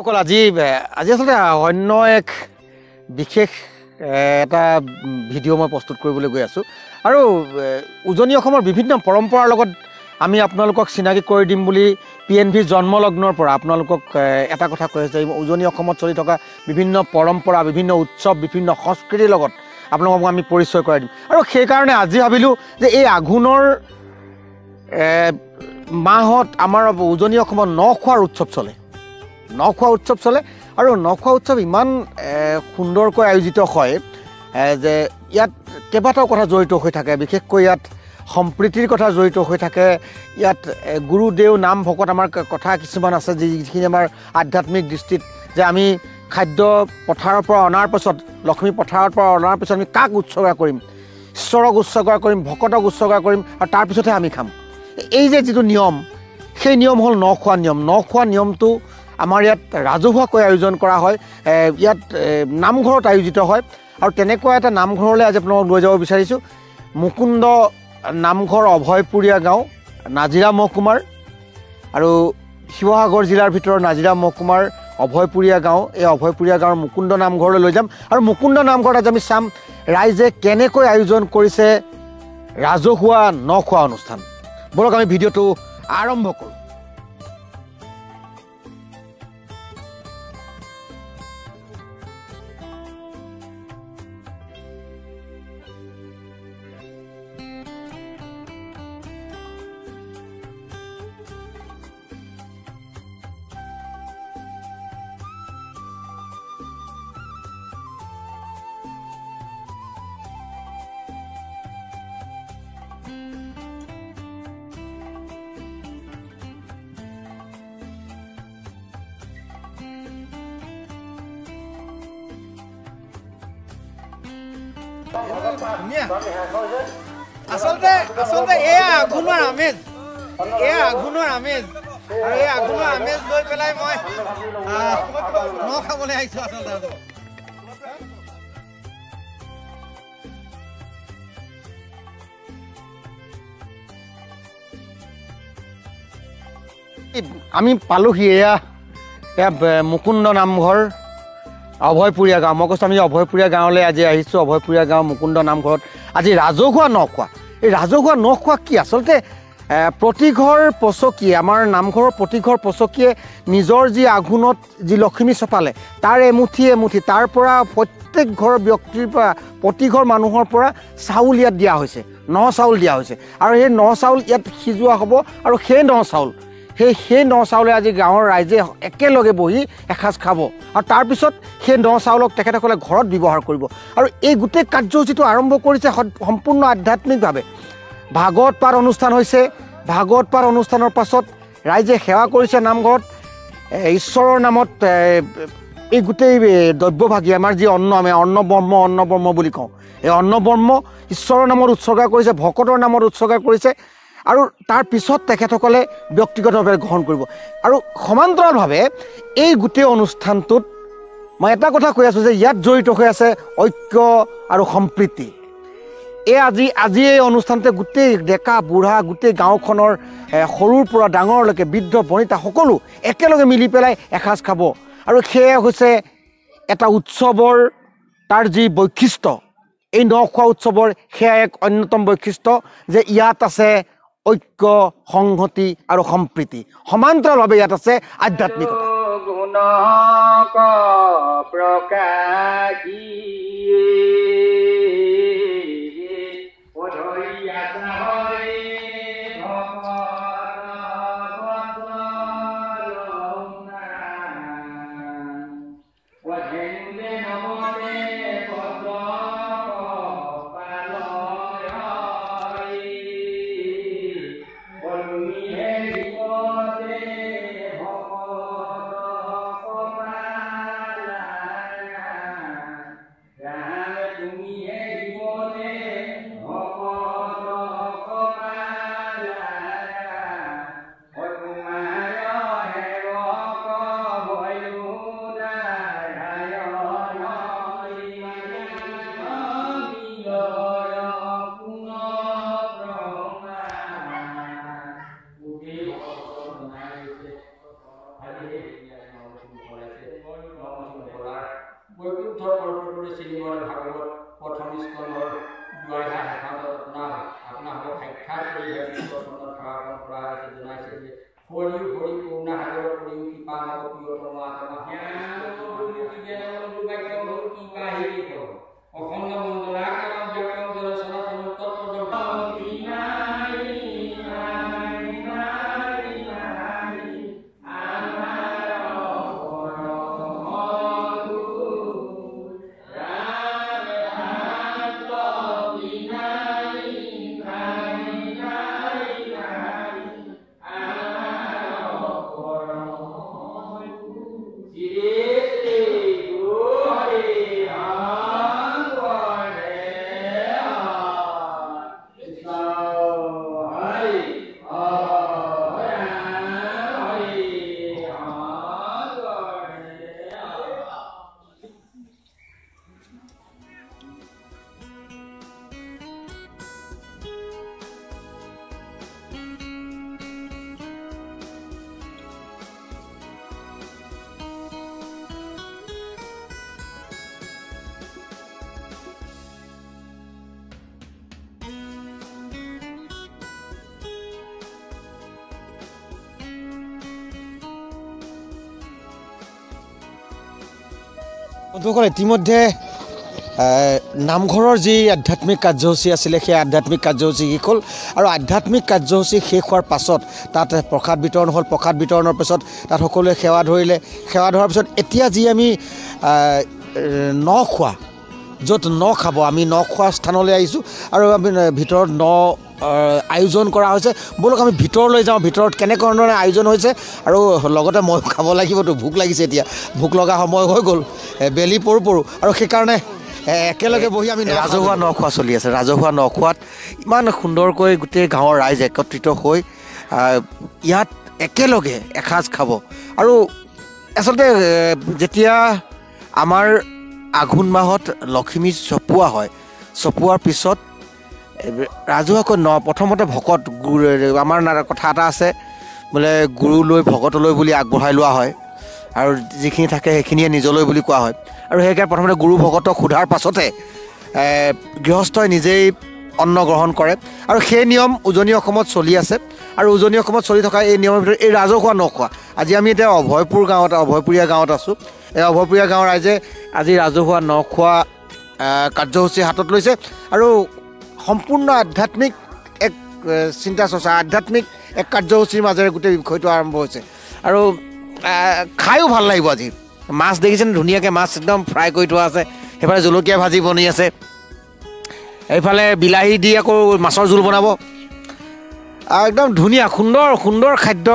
অকল আজি আজি আচলতে অন্য এক বিশেষ এটা ভিডিঅ' মই প্ৰস্তুত কৰিবলৈ গৈ আছোঁ আৰু উজনি অসমৰ বিভিন্ন পৰম্পৰাৰ লগত আমি আপোনালোকক চিনাকি কৰি দিম বুলি PNV জন্মলগ্নৰ পৰা আপোনালোকক এটা কথা কৈ আছে উজনি অসমত চলি থকা বিভিন্ন পৰম্পৰা বিভিন্ন উৎসৱ বিভিন্ন সংস্কৃতিৰ লগত আপোনালোকক আমি পৰিচয় কৰাই দিম আৰু সেইকাৰণে আজি ভাবিলোঁ যে এই আঘোণৰ মাহত আমাৰ উজনি অসমত নখোৱাৰ উৎসৱ চলে নখোৱা উৎসৱ চলে আৰু নখোৱা উৎসৱ ইমান সুন্দৰকৈ আয়োজিত হয় যে ইয়াত কেইবাটাও কথা জড়িত হৈ থাকে বিশেষকৈ ইয়াত সম্প্ৰীতিৰ কথা জড়িত হৈ থাকে ইয়াত গুৰুদেৱ নাম ভকত আমাৰ কথা কিছুমান আছে যিখিনি আমাৰ আধ্যাত্মিক দৃষ্টিত যে আমি খাদ্য পথাৰৰ পৰা অনাৰ পাছত লক্ষ্মী পথাৰৰ পৰা অনাৰ পিছত আমি কাক উৎসৰ্গা কৰিম ঈশ্বৰক উৎসৰ্গা কৰিম ভকতক উৎসৰ্গা কৰিম আৰু তাৰপিছতহে আমি খাম এই যে যিটো নিয়ম সেই নিয়ম হ'ল নখোৱা নিয়মটো আমাৰ ইয়াত ৰাজহুৱাকৈ আয়োজন কৰা হয় ইয়াত নামঘৰত আয়োজিত হয় আৰু তেনেকুৱা এটা নামঘৰলৈ আজি আপোনালোকক লৈ যাব বিচাৰিছোঁ মুকুন্দ নামঘৰ অভয়পুৰীয়া গাঁও নাজিৰা মহকুমাৰ আৰু শিৱসাগৰ জিলাৰ ভিতৰত নাজিৰা মহকুমাৰ অভয়পুৰীয়া গাঁও এই অভয়পুৰীয়া গাঁৱৰ মুকুন্দ নামঘৰলৈ লৈ যাম আৰু মুকুন্দ নামঘৰত আজি আমি চাম ৰাইজে কেনেকৈ আয়োজন কৰিছে ৰাজহুৱা নখোৱা অনুষ্ঠান বলক আমি ভিডিঅ'টো আৰম্ভ কৰোঁ আচলতে এয়া আঘোণৰ আমেজ আৰু এই আঘোণৰ আমেজ লৈ পেলাই মই ন খাবলৈ আহিছোঁ আচলতে আমি পালোহি এয়া মুকুন্দ নামঘৰ অভয়পুৰীয়া গাঁও মই কৈছোঁ আমি অভয়পুৰীয়া গাঁৱলৈ আজি আহিছোঁ অভয়পুৰীয়া গাঁও মুকুন্দ নামঘৰত আজি ৰাজহুৱা নখোৱা এই ৰাজহুৱা নখোৱা কি আচলতে প্ৰতিঘৰ পচকীয়ে আমাৰ নামঘৰৰ প্ৰতিঘৰ পচকীয়ে নিজৰ যি আঘোণত যি লক্ষ্মী চপালে তাৰ এমুঠি তাৰ পৰা প্ৰত্যেক ঘৰৰ ব্যক্তিৰ পৰা প্ৰতিঘৰ মানুহৰ পৰা চাউল ইয়াত দিয়া হৈছে ন চাউল দিয়া হৈছে আৰু সেই ন চাউল ইয়াত সিজোৱা হ'ব আৰু সেই ন চাউলে আজি গাঁৱৰ ৰাইজে একেলগে বহি এসাঁজ খাব আৰু তাৰপিছত সেই ন চাউলক তেখেতসকলে ঘৰত ব্যৱহাৰ কৰিব আৰু এই গোটেই কাৰ্যসূচীটো আৰম্ভ কৰিছে সম্পূৰ্ণ আধ্যাত্মিকভাৱে ভাগৱত পাঠ অনুষ্ঠান হৈছে ভাগৱত পাঠ অনুষ্ঠানৰ পাছত ৰাইজে সেৱা কৰিছে নামঘৰত ঈশ্বৰৰ নামত এই গোটেই দ্ৰব্যভাগী আমাৰ যি অন্ন আমি অন্নবৰ্ম বুলি কওঁ এই অন্নবৰ্ম ঈশ্বৰৰ নামত উৎসৰ্গা কৰিছে ভকতৰ নামত উৎসৰ্গা কৰিছে আৰু তাৰ পিছত তেখেতসকলে ব্যক্তিগতভাৱে গ্ৰহণ কৰিব আৰু সমান্তৰালভাৱে এই গোটেই অনুষ্ঠানটোত মই এটা কথা কৈ আছোঁ যে ইয়াত জড়িত হৈ আছে ঐক্য আৰু সম্প্ৰীতি আজি এই অনুষ্ঠানতে গোটেই ডেকা বুঢ়া গোটেই গাঁওখনৰ সৰুৰ পৰা ডাঙৰলৈকে বৃদ্ধ বনিতা সকলো একেলগে মিলি পেলাই এসাঁজ খাব আৰু সেয়া হৈছে এটা উৎসৱৰ তাৰ যি বৈশিষ্ট্য এই নখোৱা উৎসৱৰ সেয়া এক অন্যতম বৈশিষ্ট্য যে ইয়াত আছে ঐক্য সংহতি আৰু সম্প্ৰীতি সমান্তৰালভাৱে ইয়াত আছে আধ্যাত্মিকতা শ্ৰীমদ ভাগৱত প্ৰথম স্কন্ধৰ ২ আপোনাৰ সাক্ষাৎ কৰি ধাৰাপণ কৰা হৈছে জনাইছে যে হৰি হৰি কৰুণা সাগৰ কৰি কৃপা নৱ প্ৰিয়তম আত্মা অখণ্ড মণ্ডলাকাৰম ব্যক্তম জলচৰাচৰ বন্ধুসকল ইতিমধ্যে নামঘৰৰ যি আধ্যাত্মিক কাৰ্যসূচী আছিলে সেই আধ্যাত্মিক কাৰ্যসূচী শেষ হ'ল আৰু আধ্যাত্মিক কাৰ্যসূচী শেষ হোৱাৰ পাছত তাত প্ৰসাদ বিতৰণ হ'ল। প্ৰসাদ বিতৰণৰ পিছত তাত সকলোৱে সেৱা ধৰিলে। সেৱা ধৰাৰ পিছত এতিয়া যি আমি ন খোৱা য'ত ন খাব আমি ন খোৱা স্থানলৈ আহিছোঁ আৰু আমি ভিতৰত ন আয়োজন কৰা হৈছে। ব'লক আমি ভিতৰলৈ যাওঁ, ভিতৰত কেনেধৰণে আয়োজন হৈছে আৰু লগতে মই খাব লাগিবতো, ভোক লাগিছে। এতিয়া ভোক লগা সময় হৈ গ'ল, বেলি পৰো পৰো আৰু সেইকাৰণে একেলগে বহি আমি ৰাজহুৱা ন খোৱা চলি আছে। ৰাজহুৱা ন খোৱাত ইমান সুন্দৰকৈ গোটেই গাঁৱৰ ৰাইজ একত্ৰিত হৈ ইয়াত একেলগে এসাঁজ খাব। আৰু আচলতে যেতিয়া আমাৰ আঘোণ মাহত লখিমী চপোৱা হয়, চপোৱাৰ পিছত ৰাজহুৱাকৈ প্ৰথমতে ভকত আমাৰ কথা এটা আছে বোলে গুৰুলৈ ভকতলৈ বুলি আগবঢ়াই লোৱা হয় আৰু যিখিনি থাকে সেইখিনিয়ে নিজলৈ বুলি কোৱা হয়। আৰু সেইকাৰণে প্ৰথমতে গুৰু ভকতক সোধাৰ পাছতে গৃহস্থই নিজেই অন্ন গ্ৰহণ কৰে আৰু সেই নিয়ম উজনি অসমত চলি আছে। আৰু উজনি অসমত চলি থকা এই নিয়মৰ ভিতৰত এই ৰাজহুৱা নখোৱা, আজি আমি এতিয়া অভয়পুৰীয়া গাঁৱত আছোঁ। এই অভয়পুৰীয়া গাঁৱৰ ৰাইজে আজি ৰাজহুৱা নখোৱা কাৰ্যসূচী হাতত লৈছে আৰু সম্পূৰ্ণ আধ্যাত্মিক এক চিন্তা চৰ্চা, আধ্যাত্মিক এক কাৰ্যসূচীৰ মাজেৰে গোটেই বিষয়টো আৰম্ভ হৈছে। আৰু খায়ো ভাল লাগিব। আজি মাছ দেখিছেনে, ধুনীয়াকৈ মাছ একদম ফ্ৰাই কৰি থোৱা আছে। সেইফালে জলকীয়া ভাজি বনি আছে, এইফালে বিলাহী দি আকৌ মাছৰ জোল বনাব। একদম ধুনীয়া সুন্দৰ সুন্দৰ খাদ্য।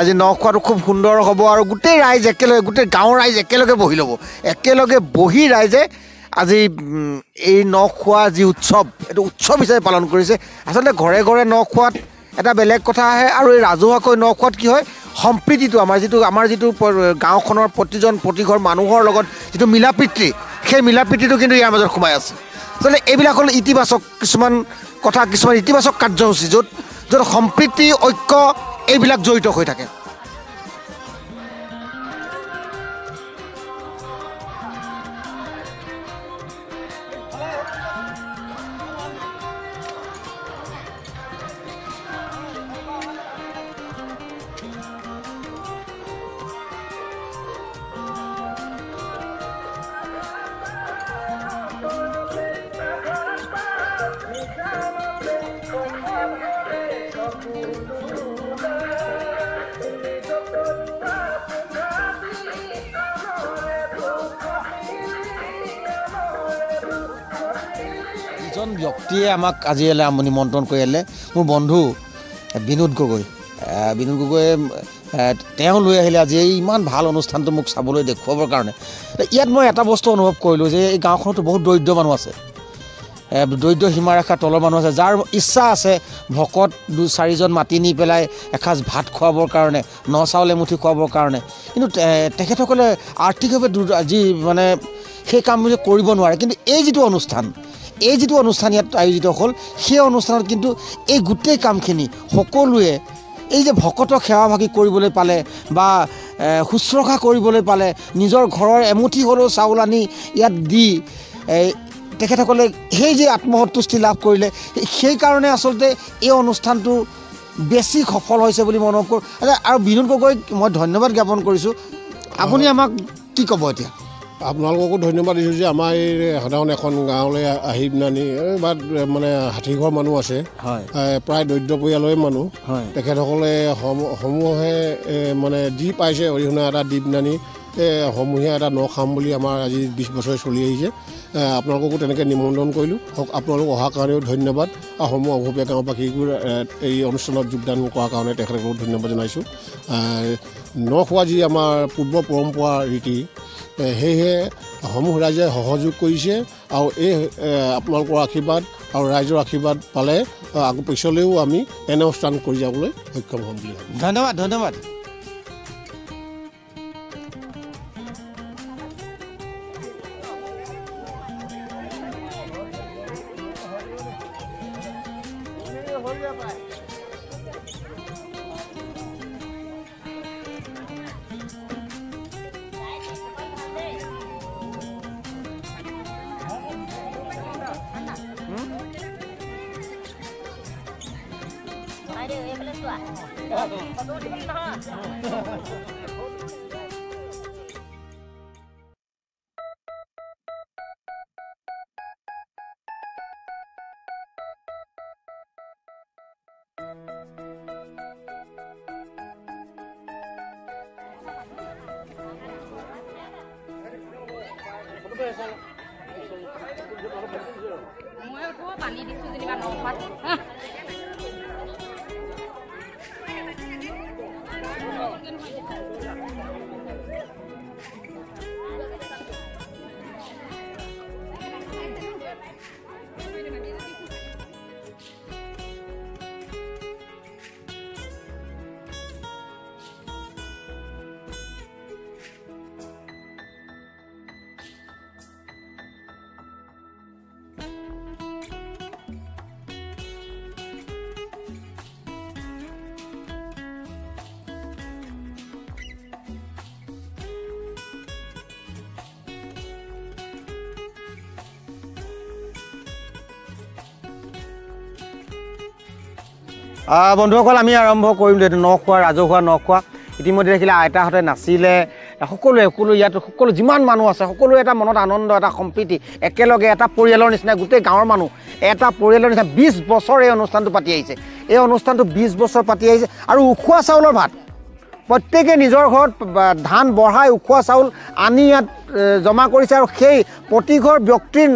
আজি ন খোৱাটো খুব সুন্দৰ হ'ব আৰু গোটেই ৰাইজ একেলগে, গোটেই গাঁৱৰ ৰাইজ একেলগে বহি ল'ব। একেলগে বহি ৰাইজে আজি এই ন খোৱা যি উৎসৱ, এইটো উৎসৱ হিচাপে পালন কৰিছে। আচলতে ঘৰে ঘৰে ন খোৱাত এটা বেলেগ কথা আহে আৰু এই ৰাজহুৱাকৈ ন খোৱাত কি হয়, সম্প্ৰীতিটো আমাৰ যিটো গাঁওখনৰ প্ৰতিঘৰ মানুহৰ লগত যিটো মিলা প্ৰীতি, সেই মিলা প্ৰীতিটো কিন্তু ইয়াৰ মাজত সোমাই আছে। আচলতে এইবিলাক হ'ল ইতিবাচক কিছুমান কথা, কিছুমান ইতিবাচক কাৰ্যসূচী য'ত সম্প্ৰীতি ঐক্য এইবিলাক জড়িত হৈ থাকে। এজন ব্যক্তিয়ে আমাক আজি নিমন্ত্ৰণ কৰি আহিলে, মোৰ বন্ধু বিনোদ গগৈ। তেওঁ লৈ আহিলে আজি এই ইমান ভাল অনুষ্ঠানটো মোক চাবলৈ দেখুৱাবৰ কাৰণে। ইয়াত মই এটা বস্তু অনুভৱ কৰিলোঁ যে এই গাঁওখনতো বহুত দৰিদ্ৰ মানুহ আছে, দৰিদ্ৰ সীমাৰেখাৰ তলৰ মানুহ আছে, যাৰ ইচ্ছা আছে ভকত 2-4জন মাতি নি পেলাই এসাঁজ ভাত খুৱাবৰ কাৰণে, ন চাউল এমুঠি খুৱাবৰ কাৰণে। কিন্তু তেখেতসকলে আৰ্থিকভাৱে যি সেই কামবিলাক কৰিব নোৱাৰে। কিন্তু এই যিটো অনুষ্ঠান ইয়াত আয়োজিত হ'ল, সেই অনুষ্ঠানত কিন্তু এই গোটেই কামখিনি সকলোৱে এই যে ভকতক সেৱাভাগী কৰিবলৈ পালে বা শুশ্ৰূষা কৰিবলৈ পালে, নিজৰ ঘৰৰ এমুঠি হ'লেও চাউল আনি ইয়াত দি তেখেতসকলে সেই যে আত্মসন্তুষ্টি লাভ কৰিলে, সেইকাৰণে আচলতে এই অনুষ্ঠানটো বেছি সফল হৈছে বুলি মই অনুভৱ কৰোঁ। আৰু বিনোদ গগৈক মই ধন্যবাদ জ্ঞাপন কৰিছোঁ। আপুনি আমাক কি ক'ব এতিয়া? আপোনালোককো ধন্যবাদ দিছোঁ যে আমাৰ এই সাধাৰণ এখন গাঁৱলৈ আহি পিনি বা মানে 60 ঘৰ মানুহ আছে, প্ৰায় দৰিদ্ৰ পৰিয়ালৰে মানুহ, তেখেতসকলে সমূহে মানে যি পাইছে অৰিহণা এটা দি পিনি সমূহীয়া এটা ন খাম বুলি আমাৰ আজি 20 বছৰ চলি আহিছে। আপোনালোককো তেনেকৈ নিমন্ত্ৰণ কৰিলোঁ। আপোনালোক অহাৰ কাৰণেও ধন্যবাদ। আৰু সমূহ অভূপীয়া গাঁওবাসীবোৰ এই অনুষ্ঠানত যোগদান কৰাৰ কাৰণে তেখেতসকলক ধন্যবাদ জনাইছোঁ। ন খোৱা যি আমাৰ পূৰ্ব পৰম্পৰা ৰীতি, সেয়েহে সমূহ ৰাইজে সহযোগ কৰিছে আৰু এই আপোনালোকৰ আশীৰ্বাদ আৰু ৰাইজৰ আশীৰ্বাদ পালে পিছলৈও আমি এনে অনুষ্ঠান কৰি যাবলৈ সক্ষম হ'ম বুলি ভাবোঁ। ধন্যবাদ, ধন্যবাদ। পানী দিছোঁ যেনিবা নখাত বন্ধুসকল, আমি আৰম্ভ কৰিম যিহেতু ন খোৱা, ৰাজহুৱা ন খোৱা। ইতিমধ্যে দেখিলে আইতাহঁতে নাচিলে, সকলো ইয়াত সকলো যিমান মানুহ আছে সকলোৱে এটা মনত আনন্দ, এটা সম্প্ৰীতি, একেলগে এটা পৰিয়ালৰ নিচিনা গোটেই গাঁৱৰ মানুহ এটা পৰিয়ালৰ নিচিনা 20 বছৰ এই অনুষ্ঠানটো পাতি আহিছে। এই অনুষ্ঠানটো 20 বছৰ পাতি আহিছে। আৰু উখোৱা চাউলৰ ভাত প্ৰত্যেকে নিজৰ ঘৰত ধান বঢ়াই উখোৱা চাউল আনি ইয়াত জমা কৰিছে আৰু সেই প্ৰতি ঘৰ ব্যক্তিৰ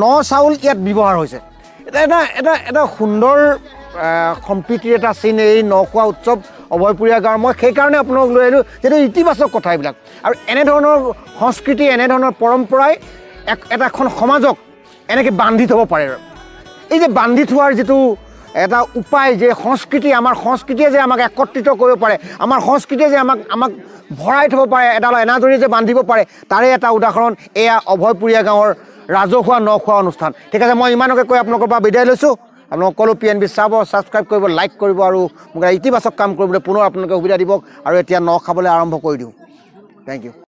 ন চাউল ইয়াত ব্যৱহাৰ হৈছে। এটা সুন্দৰ সম্প্ৰীতিৰ এটা চিন এই নখোৱা উৎসৱ অভয়পুৰীয়া গাঁৱৰ। মই সেইকাৰণে আপোনালোক লৈ আহিলোঁ যিহেতু ইতিবাচক কথা এইবিলাক, আৰু এনেধৰণৰ সংস্কৃতি, এনেধৰণৰ পৰম্পৰাই এখন সমাজক এনেকৈ বান্ধি থ'ব পাৰে। এই যে বান্ধি থোৱাৰ যিটো এটা উপায়, যে সংস্কৃতি, আমাৰ সংস্কৃতিয়ে যে আমাক একত্ৰিত কৰিব পাৰে, আমাৰ সংস্কৃতিয়ে যে আমাক ভৰাই থ'ব পাৰে, এডাল এনাজৰী যে বান্ধিব পাৰে, তাৰে এটা উদাহৰণ এয়া অভয়পুৰীয়া গাঁৱৰ ৰাজহুৱা ন খোৱা অনুষ্ঠান। ঠিক আছে, মই ইমানকে কৈ আপোনালোকৰ পৰা বিদায় লৈছোঁ। আপোনালোক সকলো PNB চাব, ছাবস্ক্ৰাইব কৰিব, লাইক কৰিব আৰু মোক ইতিবাচক কাম কৰিবলৈ পুনৰ আপোনালোকে সুবিধা দিব। আৰু এতিয়া ন খাবলৈ আৰম্ভ কৰি দিওঁ। Thank U.